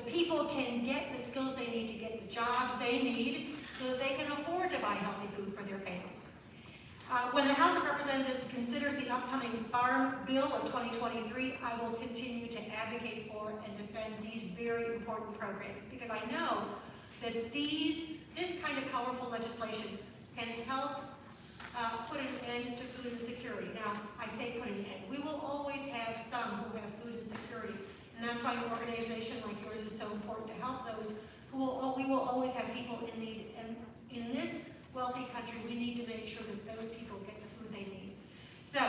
people can get the skills they need to get the jobs they need so that they can afford to buy healthy food for their families. When the House of Representatives considers the upcoming Farm Bill of 2023, I will continue to advocate for and defend these very important programs, because I know that this kind of powerful legislation can help put an end to food insecurity. Now, I say put an end. We will always have some who have food insecurity, and that's why an organization like yours is so important to help those who we will always have people in need. And in this wealthy country, we need to make sure that those people get the food they need. So,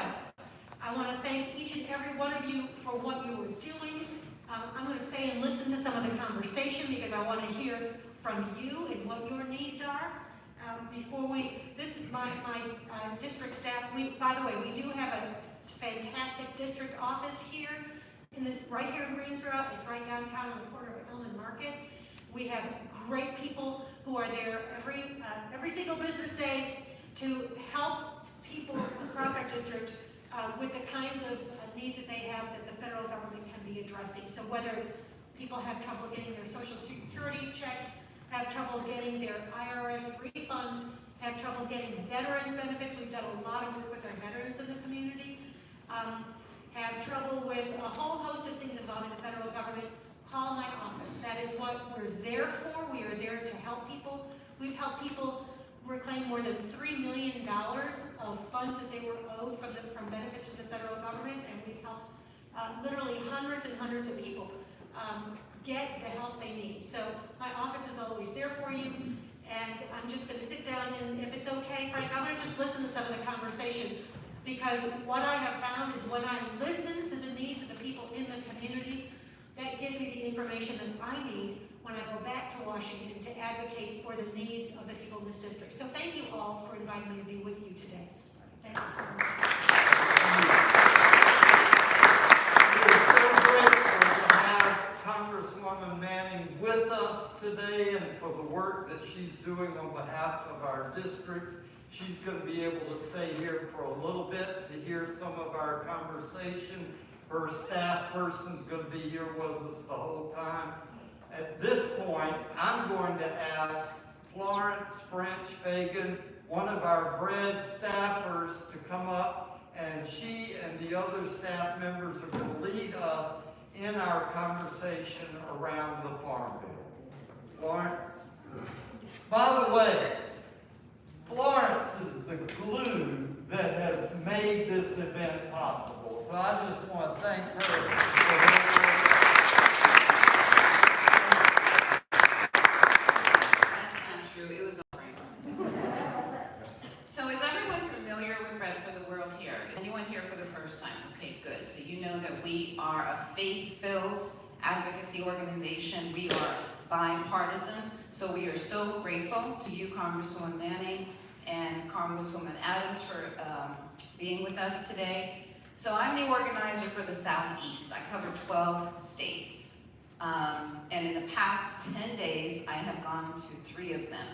I want to thank each and every one of you for what you were doing. I'm going to stay and listen to some of the conversation because I want to hear from you and what your needs are. This is my district staff. By the way, we do have a fantastic district office here, right here in Greensboro. It's right downtown on the corner of Elm and Market. We have great people who are there every single business day to help people across our district with the kinds of needs that they have that the federal government can be addressing. So whether it's people have trouble getting their Social Security checks, have trouble getting their IRS refunds, have trouble getting veterans benefits. We've done a lot of work with our veterans in the community. Have trouble with a whole host of things involving the federal government. Call my office. That is what we're there for. We are there to help people. We've helped people reclaim more than $3 million of funds that they were owed from benefits from the federal government, and we've helped literally hundreds and hundreds of people get the help they need. So my office is always there for you, and I'm just going to sit down, and if it's okay, Frank, I'm going to just listen to some of the conversation, because what I have found is when I listen to the needs of the people in the community, that gives me the information that I need when I go back to Washington to advocate for the needs of the people in this district. So thank you all for inviting me to be with you today. Thank you so much. Congresswoman Manning with us today, and for the work that she's doing on behalf of our district. She's going to be able to stay here for a little bit to hear some of our conversation. Her staff person's going to be here with us the whole time. At this point, I'm going to ask Florence French Fagan, one of our bread staffers, to come up, and she and the other staff members are going to lead us in our conversation around the Farm Bill. Florence? By the way, Florence is the glue that has made this event possible. So I just want to thank her for her work. That's not true. It was all right. So is everyone familiar with Bread for the World here? Is anyone here for the first time? Okay, good. So you know that we are a faith-filled advocacy organization. We are bipartisan. So we are so grateful to you, Congresswoman Manning and Congresswoman Adams, for being with us today. So I'm the organizer for the Southeast. I cover 12 states. And in the past 10 days, I have gone to 3 of them.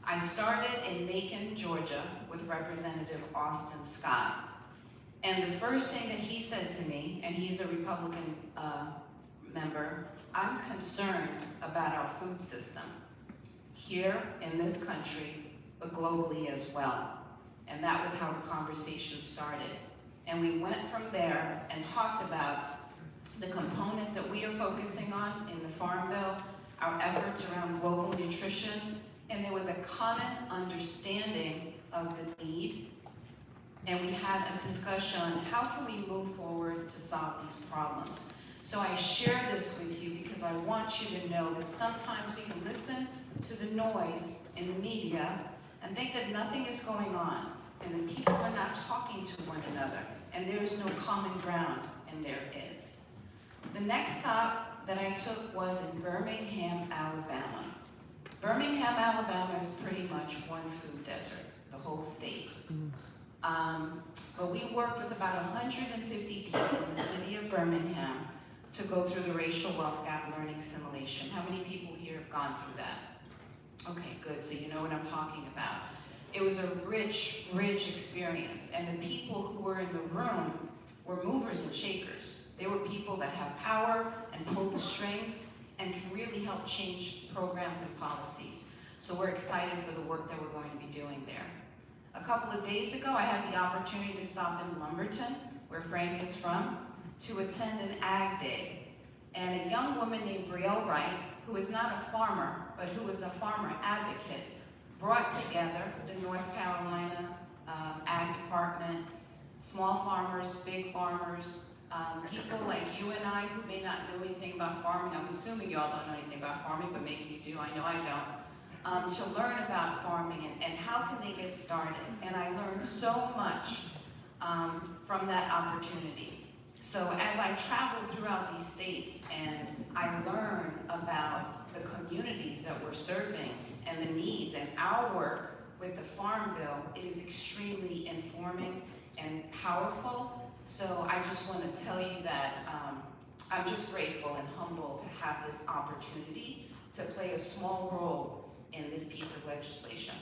I started in Macon, Georgia, with Representative Austin Scott. And the first thing that he said to me, and he's a Republican member, I'm concerned about our food system here in this country, but globally as well. And that was how the conversation started. And we went from there and talked about the components that we are focusing on in the Farm Bill, our efforts around global nutrition, and there was a common understanding of the need. And we had a discussion on how can we move forward to solve these problems. So I share this with you because I want you to know that sometimes we can listen to the noise in the media and think that nothing is going on and that people are not talking to one another and there is no common ground, and there is. The next stop that I took was in Birmingham, Alabama. Birmingham, Alabama is pretty much one food desert, the whole state. But we worked with about 150 people in the city of Birmingham to go through the racial wealth gap learning simulation. How many people here have gone through that? Okay, good, so you know what I'm talking about. It was a rich, rich experience, and the people who were in the room were movers and shakers. They were people that have power and pulled the strings, and can really help change programs and policies. So we're excited for the work that we're going to be doing there. A couple of days ago, I had the opportunity to stop in Lumberton, where Frank is from, to attend an Ag Day. And a young woman named Brielle Wright, who is not a farmer, but who is a farmer advocate, brought together the North Carolina Ag Department, small farmers, big farmers, people like you and I who may not know anything about farming. I'm assuming you all don't know anything about farming, but maybe you do, I know I don't. To learn about farming and how can they get started. And I learned so much from that opportunity. So as I travel throughout these states and I learn about the communities that we're serving and the needs and our work with the Farm Bill, it is extremely informing and powerful. So I just want to tell you that I'm just grateful and humbled to have this opportunity to play a small role in this piece of legislation.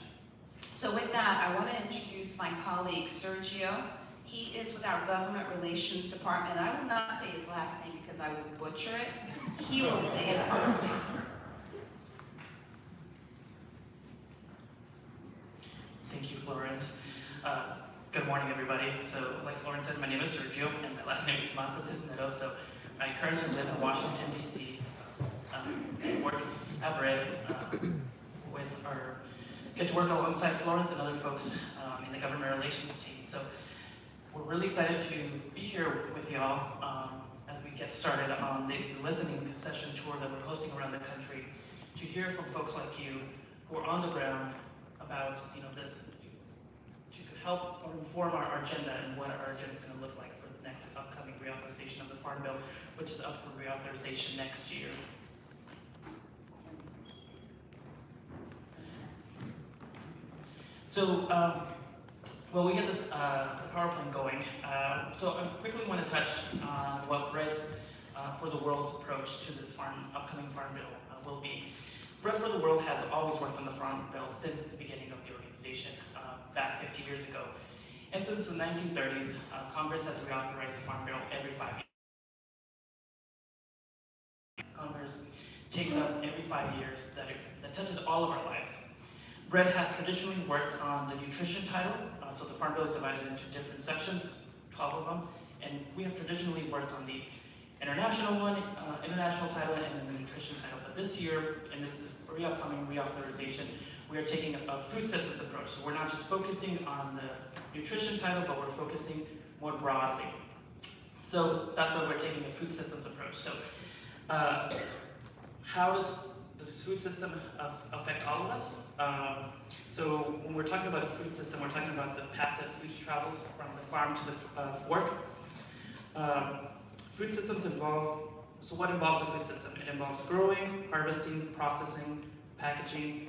So with that, I want to introduce my colleague, Sergio. He is with our Government Relations Department. I will not say his last name because I will butcher it. He will say it perfectly. Thank you, Florence. Good morning, everybody. So, like Florence said, my name is Sergio, and my last name is Mata Cisneros. So, I currently live in Washington, D.C. I work at BRED get to work alongside Florence and other folks in the government relations team. So, we're really excited to be here with y'all as we get started on this listening session tour that we're hosting around the country to hear from folks like you who are on the ground about this, to help inform our agenda and what our agenda is going to look like for the next upcoming reauthorization of the Farm Bill, which is up for reauthorization next year. So, well, we get this the PowerPoint going. So I quickly want to touch on what BRED's for the World's approach to this upcoming Farm Bill will be. BRED for the World has always worked on the Farm Bill since the beginning of the organization, back 50 years ago. And since the 1930s, Congress has reauthorized the Farm Bill every 5 years. Congress takes up every 5 years that touches all of our lives. BRED has traditionally worked on the nutrition title, so the Farm Bill is divided into different sections, 12 of them, and we have traditionally worked on the international one, international title, and then the nutrition title. But this year, and this is for upcoming reauthorization, we are taking a food systems approach. So we're not just focusing on the nutrition title, but we're focusing more broadly. So that's why we're taking a food systems approach. So how does the food system affect all of us? So when we're talking about a food system, we're talking about the path that food travels from the farm to the fork. Food systems involve, so what involves a food system? It involves growing, harvesting, processing, packaging,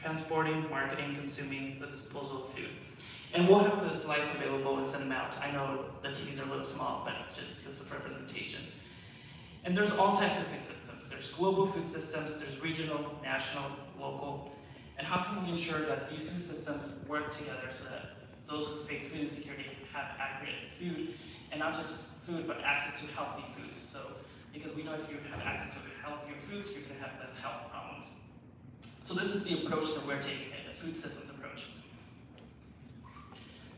transporting, marketing, consuming, the disposal of food. And we'll have the slides available and send them out. I know the TVs are a little small, but just a representation. And there's all types of food systems. There's global food systems, there's regional, national, local. And how can we ensure that these food systems work together so that those who face food insecurity have accurate food, and not just food, but access to healthy foods. So, because we know if you have access to healthier foods, you're going to have less health problems. So this is the approach that we're taking, a food systems approach.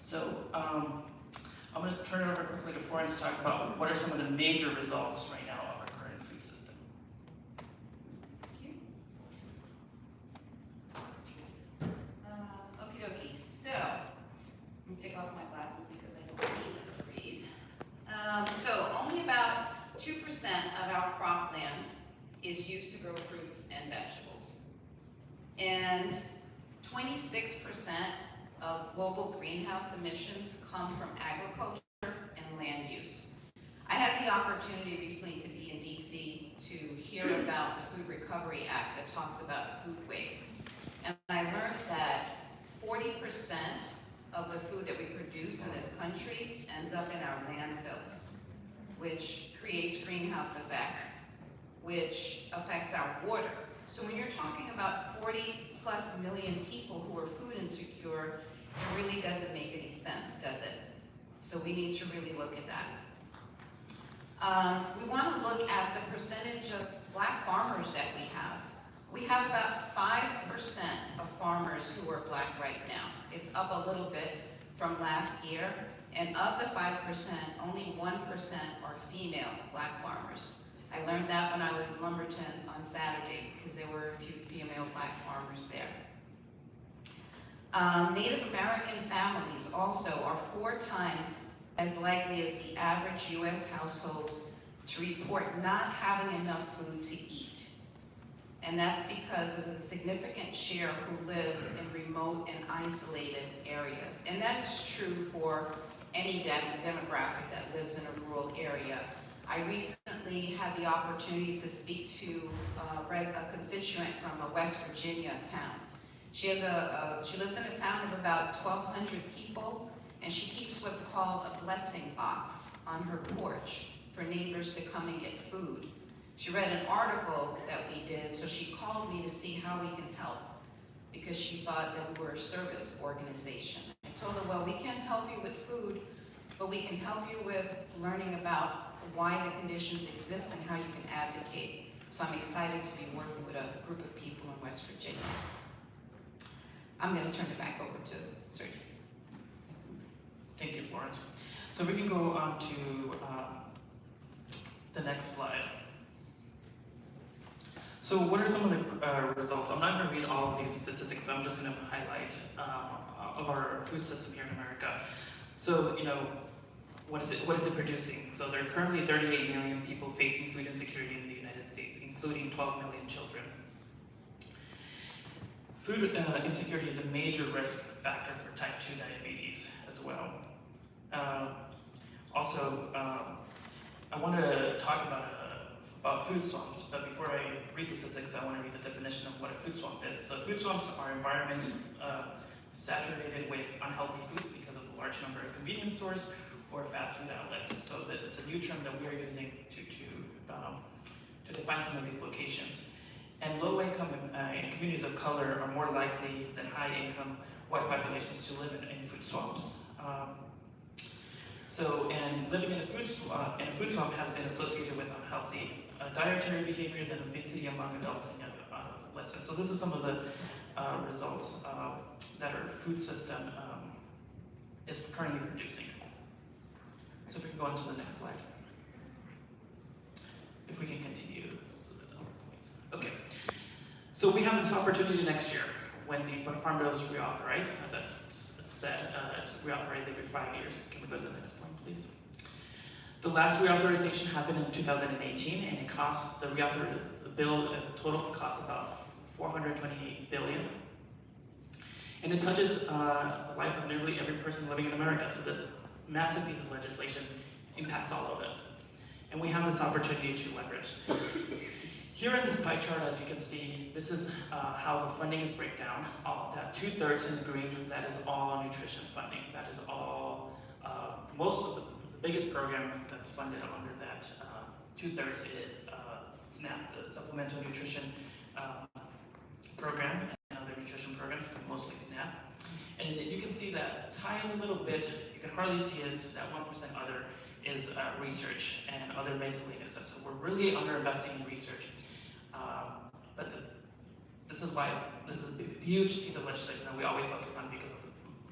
So I'm going to turn it over quickly to Florence to talk about what are some of the major results right now of our current food system. Okie dokie. So, let me take off my glasses because I don't need them to read. So only about 2% of our cropland is used to grow fruits and vegetables. And 26% of global greenhouse emissions come from agriculture and land use. I had the opportunity recently to be in DC to hear about the Food Recovery Act that talks about food waste. And I learned that 40% of the food that we produce in this country ends up in our landfills, which creates greenhouse effects, which affects our water. So when you're talking about 40+ million people who are food insecure, it really doesn't make any sense, does it? So we need to really look at that. We want to look at the percentage of Black farmers that we have about 5% of farmers who are Black right now. It's up a little bit from last year, and of the 5%, only 1% are female Black farmers. I learned that when I was in Lumberton on Saturday because there were a few female Black farmers there. Native American families also are 4 times as likely as the average U.S. household to report not having enough food to eat. And that's because of a significant share who live in remote and isolated areas. And that is true for any demographic that lives in a rural area. I recently had the opportunity to speak to a constituent from a West Virginia town. She lives in a town of about 1,200 people, and she keeps what's called a blessing box on her porch for neighbors to come and get food. She read an article that we did, so she called me to see how we can help, because she thought that we were a service organization. I told her, well, we can't help you with food, but we can help you with learning about why the conditions exist and how you can advocate. So I'm excited to be working with a group of people in West Virginia. I'm going to turn it back over to Sergio. Thank you, Florence. So we can go on to the next slide. So what are some of the results? I'm not going to read all of these statistics, but I'm just going to highlight of our food system here in America. So, you know, what is it producing? So there are currently 38 million people facing food insecurity in the United States, including 12 million children. Food insecurity is a major risk factor for type 2 diabetes as well. I want to talk about food swamps, but before I read the statistics, I want to read the definition of what a food swamp is. So food swamps are environments saturated with unhealthy foods because of the large number of convenience stores or fast food outlets. So it's a new term that we are using to define some of these locations. And low-income and communities of color are more likely than high-income white populations to live in food swamps. And living in a food swamp has been associated with unhealthy dietary behaviors and obesity among adults and adolescents. So this is some of the results that our food system is currently producing. So if we can go on to the next slide. If we can continue. Okay. So we have this opportunity next year when the Farm Bill is reauthorized. As I've said, it's reauthorized every 5 years. Can we go to the next point, please? The last reauthorization happened in 2018, and it cost the bill as a total cost about $428 billion. And it touches the life of nearly every person living in America. So this massive piece of legislation impacts all of us. And we have this opportunity to leverage. Here in this pie chart, as you can see, this is how the funding is breakdown. That 2/3 in green, that is all nutrition funding. That is all, most of the biggest program that's funded under that 2/3 is SNAP, the Supplemental Nutrition Program, and other nutrition programs, mostly SNAP. And you can see that tiny little bit, you can hardly see it, that 1% other is research and other miscellaneous stuff. So we're really underinvesting in research. But this is why this is a huge piece of legislation that we always focus on because of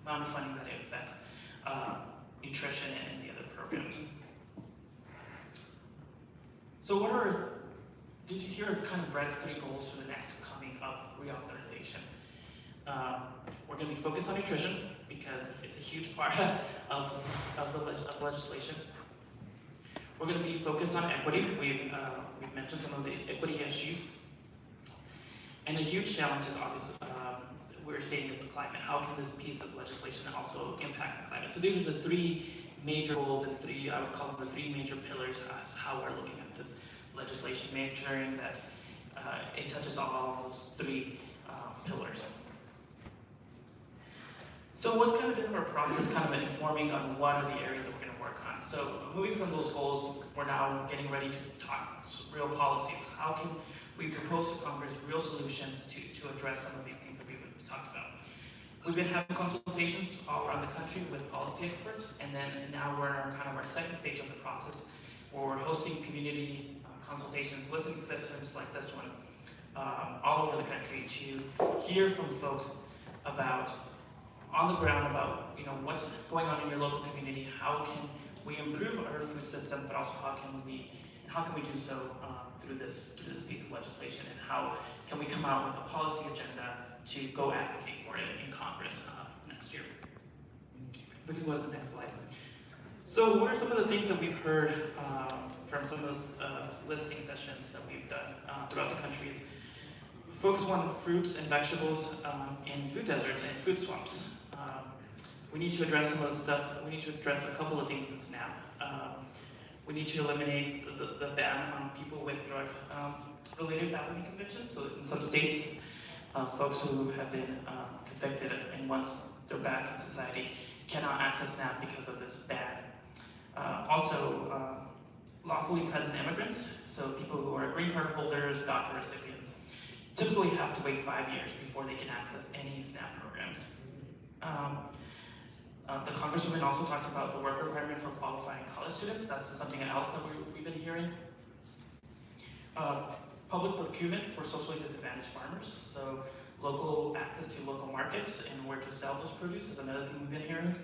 the amount of funding that it affects nutrition and the other programs. So did you hear kind of Brett's 3 goals for the next coming up reauthorization? We're going to be focused on nutrition because it's a huge part of legislation. We're going to be focused on equity. We've mentioned some of the equity issues. And a huge challenge is obviously we're seeing is the climate. How can this piece of legislation also impact the climate? So these are the 3 major goals and I would call them the 3 major pillars as how we're looking at this legislation, making sure that it touches all those 3 pillars. So what's kind of been our process kind of informing on what are the areas that we're going to work on? So moving from those goals, we're now getting ready to talk real policies. How can we propose to Congress real solutions to address some of these things that we've talked about? We've been having consultations all around the country with policy experts, and then now we're in kind of our second stage of the process where we're hosting community consultations, listening sessions like this one, all over the country to hear from folks about, on the ground, about what's going on in your local community, how can we improve our food system, but also how can we do so through this piece of legislation, and how can we come out with a policy agenda to go advocate for it in Congress next year. We can go to the next slide. So what are some of the things that we've heard from some of those listening sessions that we've done throughout the country? Is focus on fruits and vegetables in food deserts and food swamps. We need to address some of the stuff. We need to address a couple of things in SNAP. We need to eliminate the ban on people with drug-related felony convictions. So in some states, folks who have been convicted and once they're back in society cannot access SNAP because of this ban. Also, lawfully present immigrants, so people who are green card holders, DACA recipients, typically have to wait 5 years before they can access any SNAP programs. The Congresswoman also talked about the work requirement for qualifying college students. That's something else that we've been hearing. Public procurement for socially disadvantaged farmers, so local access to local markets and where to sell those produce is another thing we've been hearing.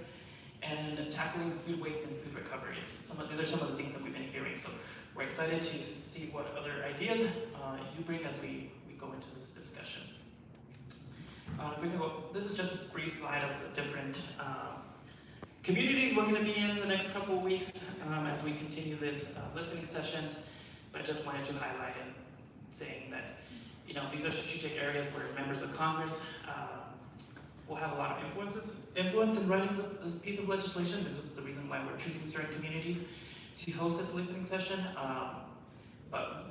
And tackling food waste and food recoveries. These are some of the things that we've been hearing. So we're excited to see what other ideas you bring as we go into this discussion. This is just a brief slide of the different communities we're going to be in the next couple of weeks as we continue this listening sessions. But I just wanted to highlight and saying that these are strategic areas where members of Congress will have a lot of influence in running this piece of legislation. This is the reason why we're choosing certain communities to host this listening session. But